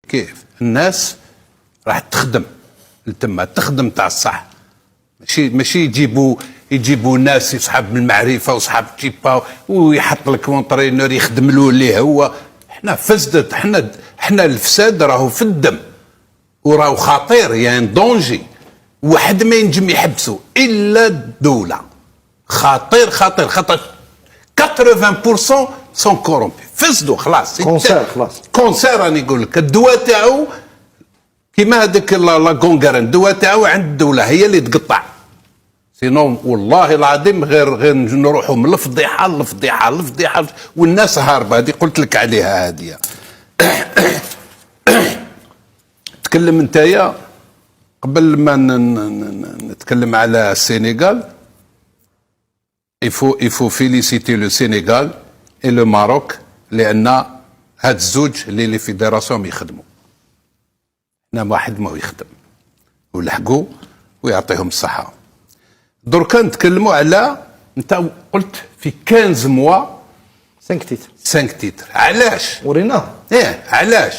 كيف الناس راح تخدم تما تخدم تاع الصح، ماشي يجيبوا ناس يصحاب المعرفه وصحاب تيبا ويحط لك اونترينور يخدم له اللي هو. احنا فسدت، احنا الفساد راهو في الدم وراهو خطير، يعني دونجي واحد ما ينجم يحبسه الا الدوله. خطير خطير خطير. 80% سون كورومبي، فسدوا خلاص. كونسير راني نقول لك الدواء تاعو كيما هذيك لا كونغران، الدواء تاعو عند الدوله هي اللي تقطع. سينو والله العظيم غير نروحوا من الفضيحه للفضيحه للفضيحه والناس هاربه. هذه قلت لك عليها هذه. تكلم نتايا قبل ما نتكلم على السنغال. il faut féliciter le Sénégal et le Maroc لان هاد الزوج اللي لي فيدراسيون يخدموا. احنا واحد ما يخدم ولحقوا ويعطيهم الصحه. دركا نتكلموا على انت قلت في 15 موا 5 تيتر. علاش؟ وريناه. علاش؟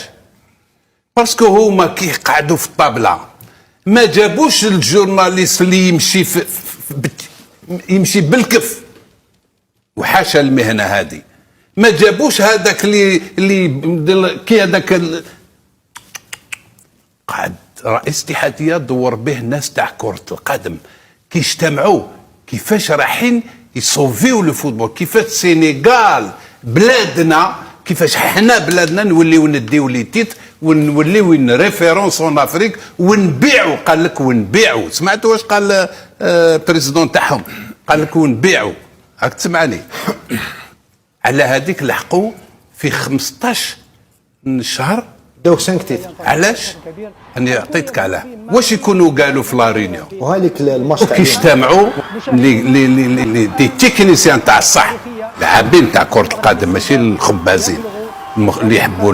باسكو هما كيقعدوا في الطابله ما جابوش الجورناليست اللي يمشي بالكف، وحاشا المهنه هذه. ما جابوش هذاك اللي كي هذاك قعد رئيس الاتحاديه دور به الناس تاع كره القدم كي اجتمعوا كيفاش رايحين يصوفيو لو فوتبول، كيفاش السنغال بلادنا، كيفاش حنا بلادنا نوليو نديو لي تيت ونوليو ريفيرونس اون افريك ونبيعوا. قال لك ونبيعوا. سمعتوا واش قال بريزيدون تاعهم؟ قال لك ونبيعوا. راك تسمعني؟ على هذيك لحقوا في 15 شهر داو 5 تيتر. علاش؟ انا عطيتك علاه. واش يكونوا قالوا في لارينيو؟ وهذيك الماتش تاع كيجتمعوا دي تكنيسيان تاع الصح، لاعبين تاع كره القدم، ماشي الخبازين اللي يحبوا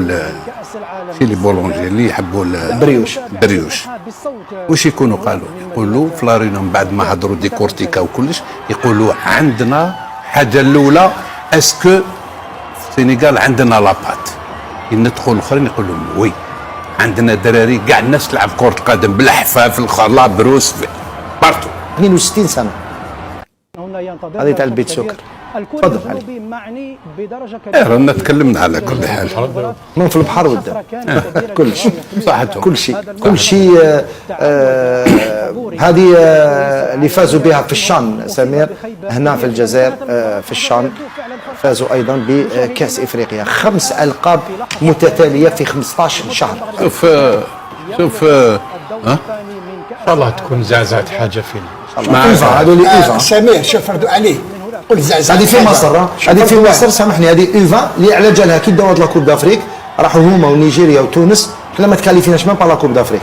ماشي لي بولونجي اللي يحبوا بريوش. واش يكونوا قالوا؟ يقولوا في لارينيو بعد ما حضروا دي كورتيكا وكلش، يقولوا عندنا حاجه الاولى اسكو في السنغال عندنا لابات. ندخل الاخرين يقول لهم وي عندنا دراري كاع الناس تلعب كره القدم بالحفاف الخلا بروس بارتو. 62 سنه هذه تاع البيت سكر. تفضل علي. معني بدرجه كبيره. رانا تكلمنا على كل حال من في البحر والدم كل شيء صحتهم كل شيء. هذه اللي فازوا بها في الشان سمير هنا في الجزائر. في الشان فازوا ايضا بكاس افريقيا 5 القاب متتاليه في 15 شهر. شوف ان شاء الله تكون زعزعت حاجه فينا. هذول ايفا سمير شوف ردوا عليه. قل زعزع هذه في مصر. هذه في مصر سامحني. هذه ايفا اللي على جالها كي داوت لا كوب دافريك راحوا هما ونيجيريا وتونس. احنا ما تكاليفيناش من لا كوب دافريك.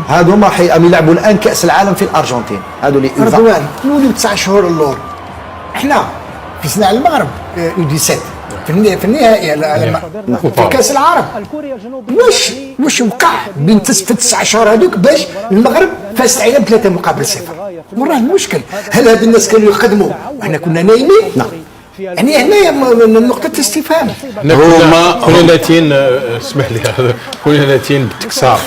هذوما راح يلعبوا الان كاس العالم في الارجنتين. هذول ايفا رضوان نولوا 9 شهور اللور. احنا فزنا على المغرب U17 في النهائي في كاس العرب. واش وقع بين في 9 شهور هذوك باش المغرب فازت علينا ب3 مقابل 0؟ وراه المشكل هل هاد الناس كانوا يخدموا وحنا كنا نايمين؟ نعم. يعني هنا نقطة استفهام. هما كنا ناتين اسمح لي كنا ناتين بالتكسار.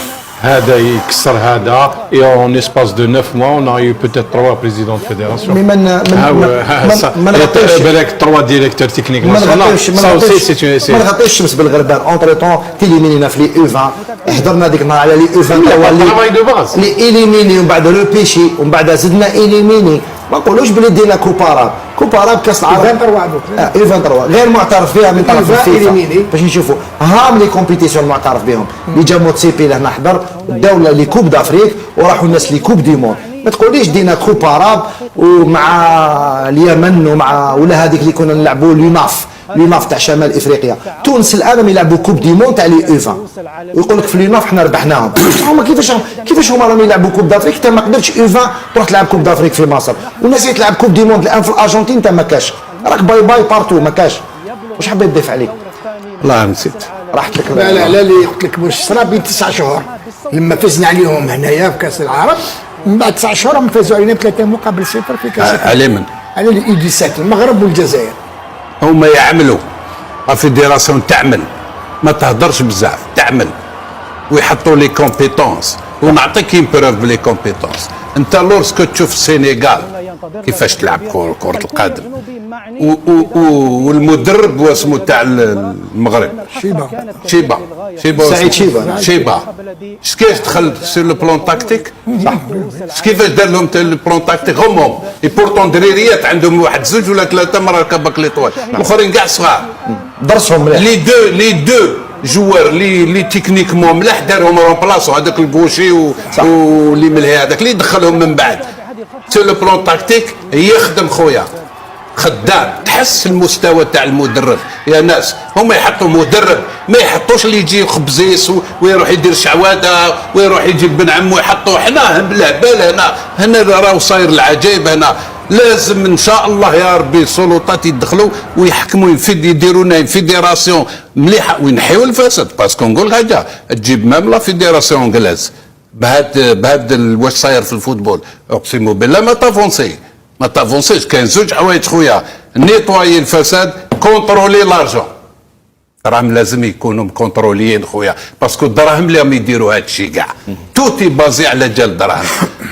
هذا يكسر هذا et en espace de 9 mois on a eu peut-être 3 présidents de fédération. ما بالك 3 ديريكتور تكنيك ما نغطيش الشمس بالغربان. اونتر طون تيليمينينا في لي اوفا. حضرنا ديك النهار على لي اوفا اللي ايليميني ومن بعد رو بيشي ومن بعد زدنا ايليميني. ما نقولوش بلي دينا كوباراب كاس العالم 23 غير معترف بها من طرف الفيفا. باش نشوفوا هام لي كومبيتيسيون معترف بهم اللي جا موتسيبي لهنا حضر الدوله لي كوب دافريك وراحوا الناس لي كوب دي مون. ما تقوليش دينا كوباراب ومع اليمن ومع ولا هذيك اللي كنا نلعبوا ليناف تاع شمال افريقيا. تونس الان يلعبوا كوب دي مون تاع لي اوفا ويقول لك في ليناف حنا ربحناهم. هما كيفاش هما راهم يلعبوا كوب دافريك؟ انت ما قدرتش اوفا تروح تلعب كوب دافريك في مصر والناس اللي تلعب كوب دي موند الان في الارجنتين انت ما كاش. راك باي بارتو ما كاش. واش حبيت تضيف عليك؟ والله نسيت راحت لك. لا اللي قلت لك واش صرا بين 9 شهور لما فزنا عليهم هنايا في كاس العرب. من بعد 9 شهور هم فازوا علينا ب3 مقابل 0 في كاس على من؟ على U17 المغرب والجزائر. هما يعملوا الفيدراسيون تعمل ما تهدرش بزاف تعمل ويحطوا لي كومبيتونس ونعطيك اون بروف بلي كومبيتونس. انت لورسكو تشوف السينيغال كيفاش تلعب كرة القدم والمدرب واسمه تاع المغرب سعيد شيبا كيفاش دخل سور لو بلون تاكتيك كيفاش دار لهم لو بلون تاكتيك هم اي بورتون دريريات عندهم واحد زوج ولا ثلاثه مرات باك لي طوال الاخرين كاع صغار درسهم مليح لي دو جوار لي تكنيكمون ملاح دارهم رومبلاسو هذاك البوشي واللي ملهي هذاك اللي دخلهم من بعد سور لو بلون تاكتيك يخدم خويا خدام تحس المستوى تاع المدرب يا ناس هما يحطوا مدرب ما يحطوش اللي يجي خبزيس ويروح يدير شعواده ويروح يجيب بن عمو يحطوه حنا بلا هنا راهو صاير العجيب هنا لازم ان شاء الله يا ربي السلطات يدخلوا ويحكموا يديروا لنا فيديراسيون مليحه وينحيوا الفساد باسكو نقول حاجه تجيب مام لا فيديراسيون انجلاز بهاد واش صاير في الفوتبول اقسم بالله ما تافونسيش كاين زوج حوايج خويا نيطوايي الفساد كونترولي لارجون راهم لازم يكونوا كونتروليين خويا باسكو الدراهم اللي يديروا هذا الشيء كاع توتي بازي على جال الدراهم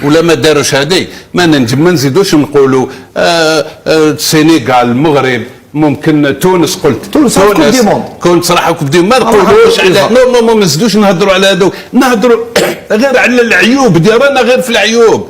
ولا ما داروش هذه ما نزيدوش نقولوا السينيغال المغرب ممكن تونس قلت تونس كنت صراحه كوب دي ما نقولوش على نو ما نزيدوش نهضروا على هذو نهضروا غير على العيوب ديالنا غير في العيوب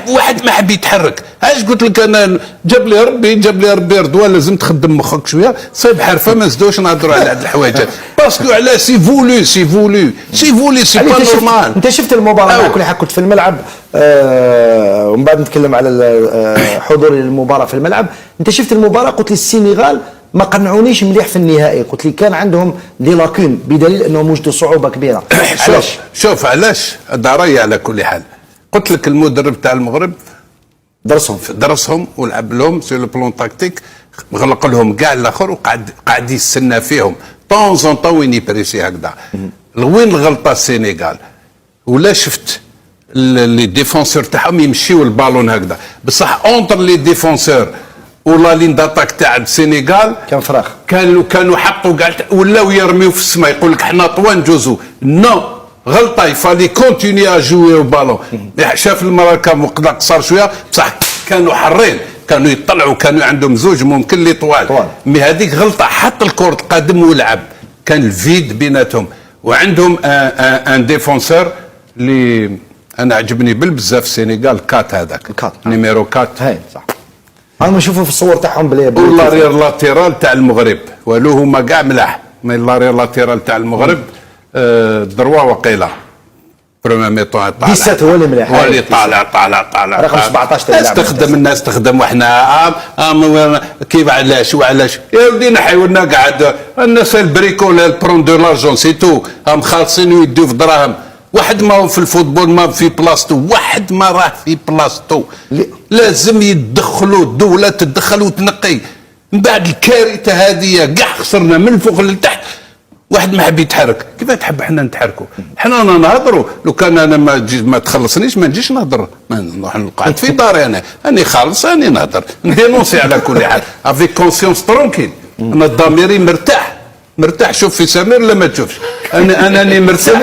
واحد ما حب يتحرك علاش قلت لك انا جاب لي ربي رضوان لازم تخدم مخك شويه صيب حرفه ما نزيدوش نهضروا على هاد الحوايج باسكو على سي فولي سي با نورمال. انت شفت المباراه كل حق كنت في الملعب ومن بعد نتكلم على حضوري للمباراه في الملعب. انت شفت المباراه قلت لي السنغال ما قنعونيش مليح في النهائي قلت لي كان عندهم دي لاكون بدليل انهم وجدوا صعوبه كبيره. علاش شوف علاش الدرايه على كل حال قلت لك المدرب تاع المغرب درسهم ولعب لهم سي لو بلون تاكتيك غلق لهم كاع الاخر وقعد يستنى فيهم طون طون وين يبريسي هكذا. وين الغلطه السينيغال ولا شفت لي ديفونسور تاعهم يمشيو البالون هكذا بصح اونتر لي ديفونسور ولا لين داتاك تاع السينيغال كان فراغ كانوا حطوا كاع ولاو يرميو في السماء يقول لك حنا طوان جوزو نو غلطه يفالي كونتيني اجوي البالون شاف المراه كان وقدا قصر شويه بصح كانوا حرين كانوا يطلعوا كانوا عندهم زوج ممكن اللي طوال مي هذيك غلطه حط الكره القدم ولعب كان الفيد بيناتهم وعندهم ان ديفونسور اللي انا عجبني بزاف السينيغال كات هذاك نيميرو كات هاي صح انا نشوفوا في الصور تاعهم بلي والله ريال لاتيرال تاع المغرب والو هما كاع ملاح مي ريال لاتيرال تاع المغرب دروا وقيله بريمير ميطون طالع 17 هو اللي مليح هو اللي طالع رقم 17 استخدم الناس تخدم وحنا كيف علاش يا ولدي نحيو لنا قاعد الناس البريكول البرون دو لارجون سي تو هم خالصين ويدوا في دراهم واحد ما هو في الفوتبول ما في بلاصتو واحد ما راه في بلاصتو لازم يدخلوا الدوله تدخل وتنقي من بعد الكارثه هذه كاع خسرنا من الفوق للتحت واحد ما حب يتحرك كيف تحب احنا نتحركوا احنا نهضروا لو كان انا ما تخلصنيش ما نجيش نهضر نروح نقعد في داري انا خالص انا نهضر ندينونسي على كل حال افيك كونسيونس ترونكيل انا ضميري مرتاح شوف في سمير ولا ما تشوفش انني مرتاح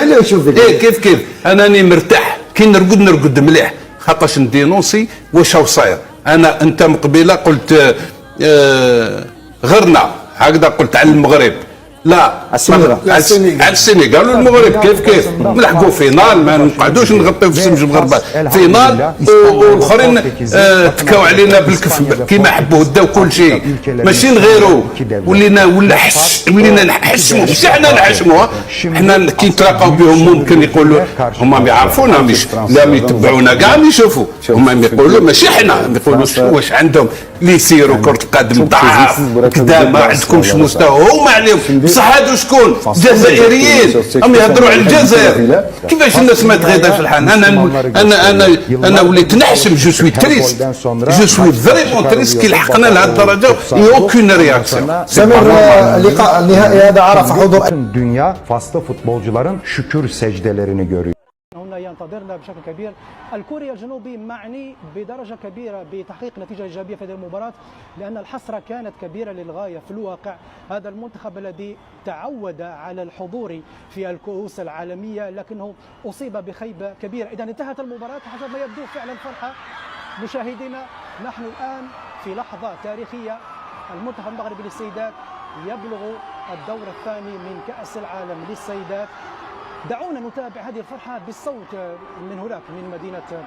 كيف انني مرتاح كي نرقد مليح خاطرش ندينونسي واش هو صاير انت من قبيله قلت غرنا هكذا قلت على المغرب لا على السنغال والمغرب كيف نلحقوا فينال ما نقعدوش نغطيو في السمج المغربات فينال والاخرين تكاو علينا بالكف كيما حبوا داو كل شيء ماشي نغيروا ولينا نحشموا مش احنا نحشموا احنا كي نتلاقاو بهم ممكن يقولوا هما ما يعرفونا مش لا يتبعونا كاع ما يشوفوا هما يقولوا ماشي احنا يقولوا واش عندهم اللي يسيروا كرة القدم ضعاف كذا ما عندكمش مستوى هما عليهم بصح هادو شكون جزائريين هم يهضروا على الجزائر كيفاش الناس ما تغيضاش الحال انا وليت نحشم جو سوي تريست جو سوي فريمون تريست كي لحقنا لهذه الدرجه اوكين رياكسيون سمير اللقاء النهائي هذا عرف حضور dünya faslı futbolcuların şükür secdelerini görüyor. ينتظرنا بشكل كبير. الكوري الجنوبي معني بدرجة كبيرة بتحقيق نتيجة إيجابية في هذه المباراة، لأن الحسرة كانت كبيرة للغاية في الواقع. هذا المنتخب الذي تعود على الحضور في الكؤوس العالمية لكنه أصيب بخيبة كبيرة. إذا انتهت المباراة حسب ما يبدو فعلا فرحة مشاهدينا. نحن الآن في لحظة تاريخية، المنتخب المغربي للسيدات يبلغ الدور الثاني من كأس العالم للسيدات. دعونا نتابع هذه الفرحة بالصوت من هناك من مدينة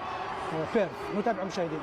بيرث. نتابع مشاهدينا.